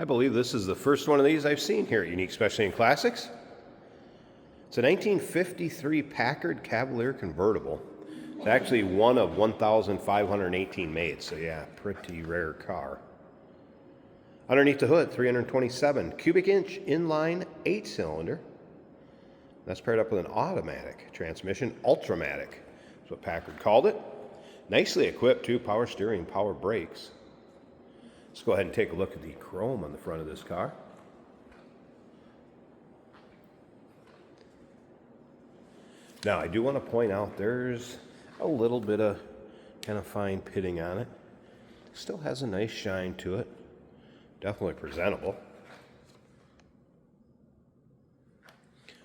believe this is the first one of these I've seen here at Unique Specialty and Classics. It's a 1953 Packard Cavalier Convertible. It's actually one of 1,518 made, so yeah, pretty rare car. Underneath the hood, 327 cubic inch inline 8-cylinder. That's paired up with an automatic transmission, Ultramatic. That's what Packard called it. Nicely equipped too, power steering, power brakes. Let's go ahead and take a look at the chrome on the front of this car. Now, I do want to point out there's a little bit of kind of fine pitting on it. Still has a nice shine to it. Definitely presentable.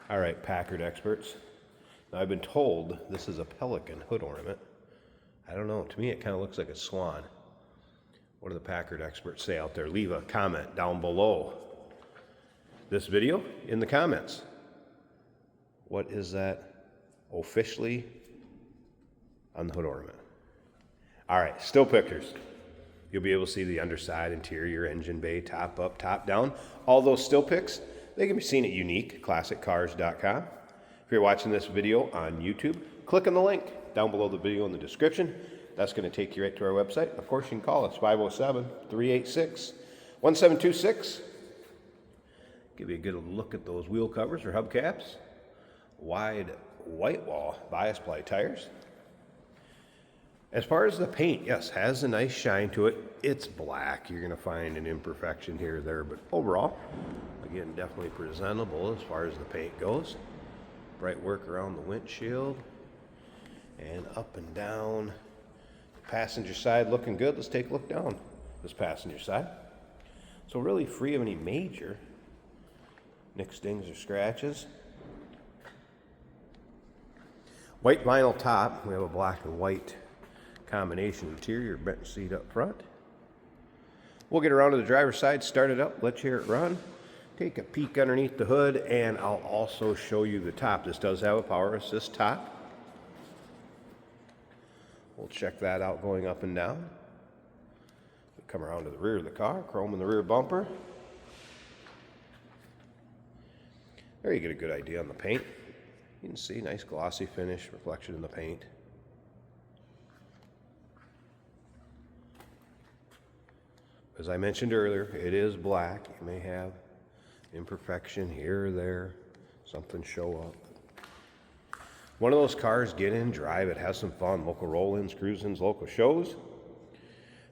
All right, Packard experts. Now, I've been told this is a pelican hood ornament. I don't know. To me, it kind of looks like a swan. What do the Packard experts say out there? Leave a comment down below this video in the comments. What is that officially on the hood ornament? All right, still pictures. You'll be able to see the underside, interior, engine bay, top up, top down. All those still pics, they can be seen at uniqueclassiccars.com. If you're watching this video on YouTube, click on the link down below the video in the description. That's going to take you right to our website. Of course, you can call us 507-386-1726. Give you a good look at those wheel covers or hubcaps. Wide white wall bias ply tires. As far as the paint, yes, has a nice shine to it. It's black. You're going to find an imperfection here or there, but overall, again, definitely presentable as far as the paint goes. Bright work around the windshield and up and down. Passenger side looking good. Let's take a look down this passenger side. So really free of any major nicks, dings, or scratches. White vinyl top. We have a black and white combination interior, bench seat up front. We'll get around to the driver's side, start it up, let you hear it run. Take a peek underneath the hood, and I'll also show you the top. This does have a power assist top. We'll check that out going up and down. We'll come around to the rear of the car, chrome in the rear bumper. There you get a good idea on the paint. You can see nice glossy finish, reflection in the paint. As I mentioned earlier, it is black. You may have imperfection here or there, something show up. One of those cars, get in, drive it, have some fun, local roll-ins, cruise-ins, local shows.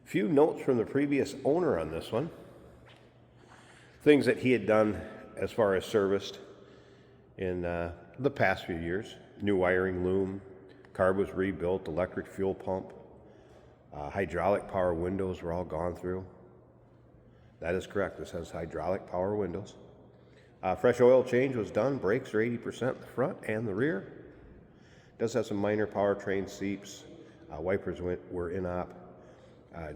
Few notes from the previous owner on this one. Things that he had done as far as serviced in the past few years. New wiring loom, carb was rebuilt, electric fuel pump, hydraulic power windows were all gone through. That is correct, this has hydraulic power windows. Fresh oil change was done, brakes are 80% in the front and the rear. Does have some minor powertrain seeps. Wipers were in op.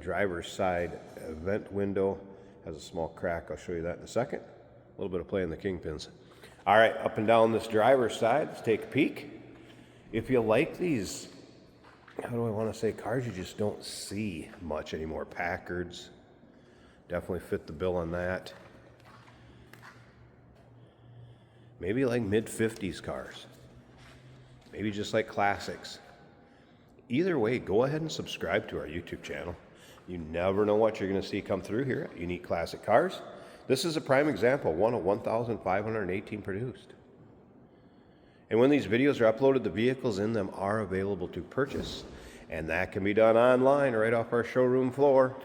Driver's side vent window has a small crack. I'll show you that in a second. A little bit of play in the kingpins. All right, up and down this driver's side, let's take a peek. If you like these, how do I want to say, cars you just don't see much anymore. Packards definitely fit the bill on that. Maybe like mid-50s cars. Maybe just like classics. Either way, go ahead and subscribe to our YouTube channel. You never know what you're going to see come through here at Unique Classic Cars. This is a prime example, one of 1,518 produced. And when these videos are uploaded, the vehicles in them are available to purchase. And that can be done online right off our showroom floor.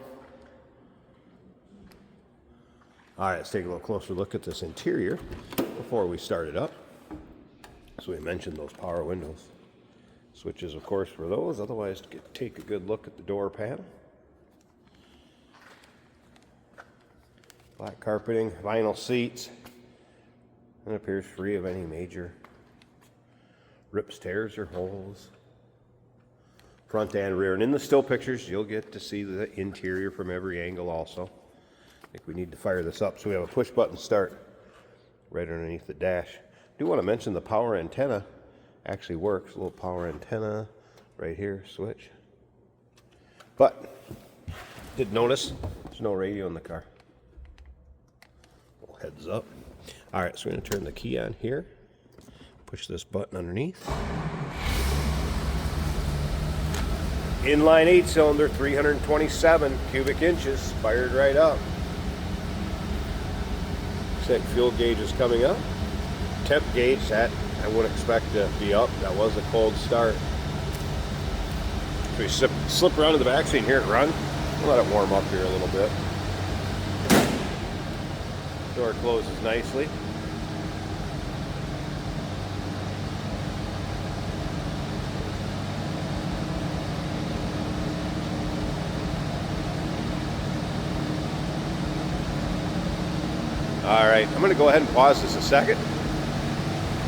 All right, let's take a little closer look at this interior before we start it up. So we mentioned those power windows. Switches, of course, for those. Otherwise, take a good look at the door panel. Black carpeting, vinyl seats. And it appears free of any major rips, tears, or holes. Front and rear. And in the still pictures, you'll get to see the interior from every angle also. I think we need to fire this up. So we have a push button start right underneath the dash. I do want to mention the power antenna actually works. A little power antenna right here, switch. But did notice there's no radio in the car. heads up. All right, so we're going to turn the key on here. Push this button underneath. Inline 8-cylinder, 327 cubic inches, fired right up. Looks like fuel gauge is coming up. Temp gauge, that I wouldn't expect to be up. That was a cold start. So we slip around to the back seat and hear it run. We'll let it warm up here a little bit. Door closes nicely. All right, I'm going to go ahead and pause this a second.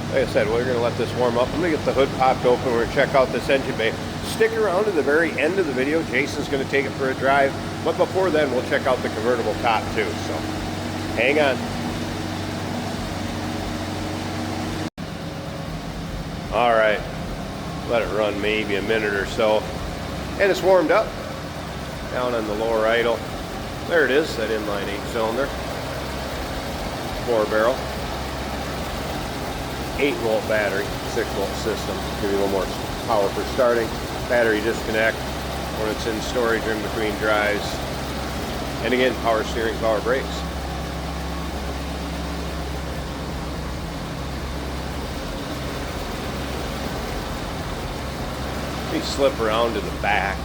Like I said, we're going to let this warm up. I'm going to get the hood popped open. We're going to check out this engine bay. Stick around to the very end of the video. Jason's going to take it for a drive. But before then, we'll check out the convertible top too. So hang on. All right, let it run maybe a minute or so. And it's warmed up. Down on the lower idle. There it is, that inline 8-cylinder. 4-barrel. 8-volt battery, 6-volt system. Give you a little more power for starting. Battery disconnect when it's in storage or in between drives. And again, power steering, power brakes. Let me slip around to the back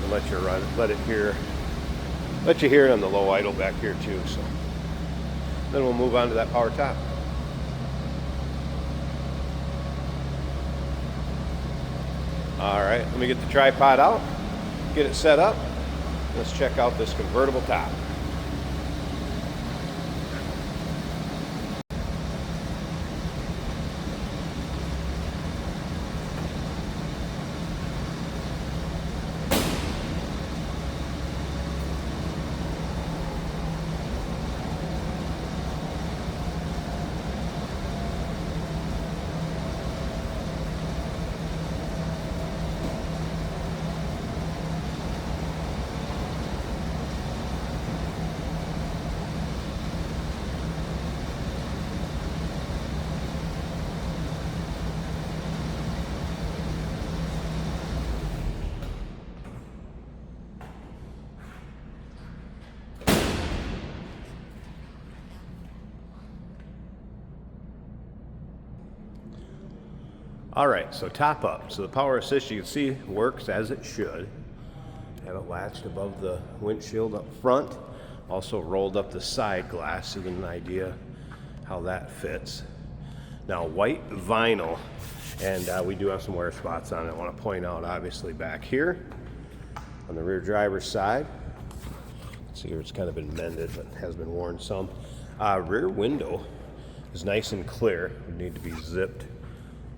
and let you run, let you hear it on the low idle back here too. So then we'll move on to that power top. All right, let me get the tripod out, get it set up. Let's check out this convertible top. All right, so top up. So the power assist, you can see, works as it should. Have it latched above the windshield up front. Also rolled up the side glass to get an idea how that fits. Now, white vinyl, and we do have some wear spots on it. I want to point out, obviously, back here on the rear driver's side. See here, it's kind of been mended, but has been worn some. Rear window is nice and clear. Would need to be zipped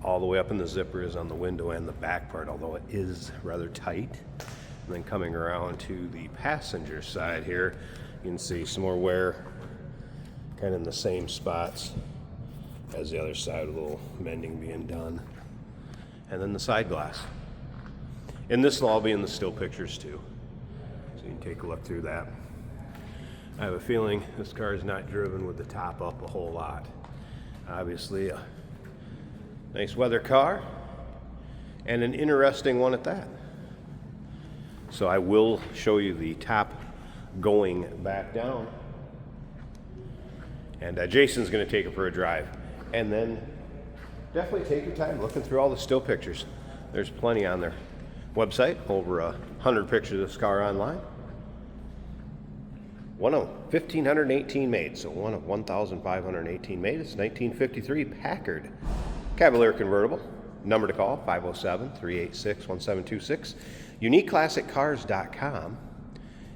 all the way up, and the zipper is on the window and the back part, although it is rather tight. And then coming around to the passenger side here, you can see some more wear kind of in the same spots as the other side, a little mending being done. And then the side glass. And this will all be in the still pictures too, so you can take a look through that. I have a feeling this car is not driven with the top up a whole lot. Obviously a nice weather car, and an interesting one at that. So I will show you the top going back down. And Jason's gonna take it for a drive. And then definitely take your time looking through all the still pictures. There's plenty on their website, over 100 pictures of this car online. One of 1,518 made, so one of 1,518 made. It's 1953 Packard Cavalier convertible. Number to call, 507-386-1726. UniqueClassicCars.com.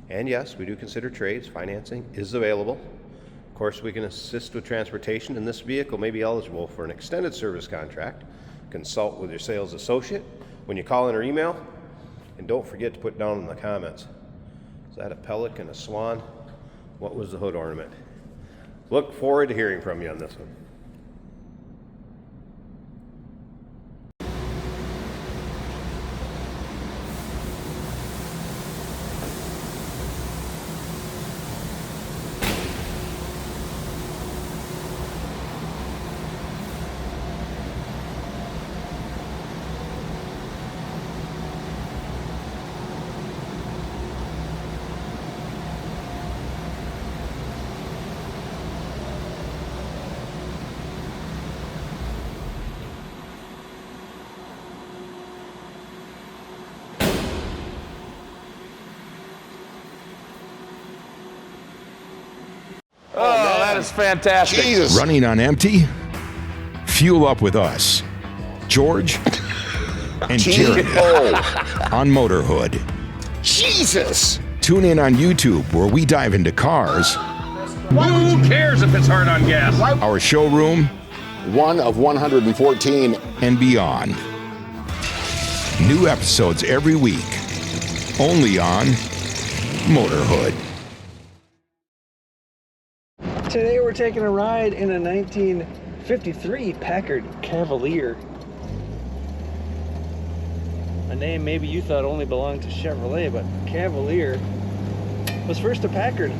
And yes, we do consider trades. Financing is available. Of course, we can assist with transportation, and this vehicle may be eligible for an extended service contract. Consult with your sales associate when you call in or email. And don't forget to put down in the comments, is that a pelican, a swan? What was the hood ornament? Look forward to hearing from you on this one. That's fantastic. Jesus. Running on empty? Fuel up with us, George and Jeremy on Motorhood. Jesus. Tune in on YouTube where we dive into cars, Who cares if it's hard on gas? our showroom, One of 114. and beyond. New episodes every week, only on Motorhood. Today we're taking a ride in a 1953 Packard Cavalier. A name maybe you thought only belonged to Chevrolet, but Cavalier was first a Packard.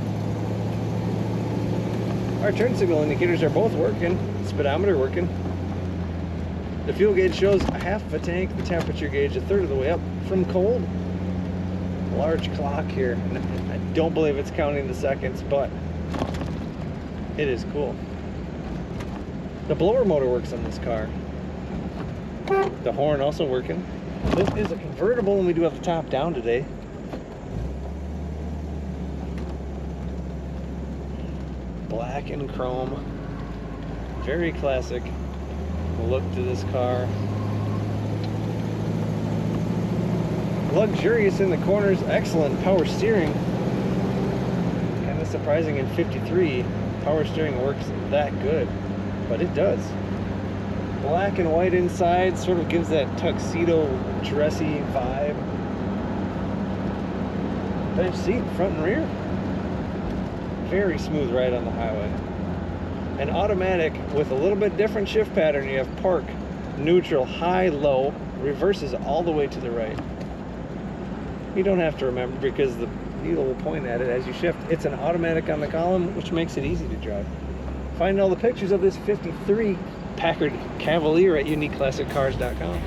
Our turn signal indicators are both working, speedometer working. The fuel gauge shows a half of a tank, the temperature gauge a third of the way up from cold. Large clock here. I don't believe it's counting the seconds, but it is cool. The blower motor works on this car. The horn also working. This is a convertible and we do have the top down today. Black and chrome. Very classic look to this car. Luxurious in the corners, excellent power steering. Kind of surprising in 53 power steering works that good, but it does. Black and white inside sort of gives that tuxedo dressy vibe. Bench seat, front and rear. Very smooth ride on the highway. An automatic with a little bit different shift pattern. You have park, neutral, high, low, reverses all the way to the right. You don't have to remember because the needle will point at it as you shift. It's an automatic on the column, which makes it easy to drive. Find all the pictures of this 53 Packard Cavalier at uniqueclassiccars.com.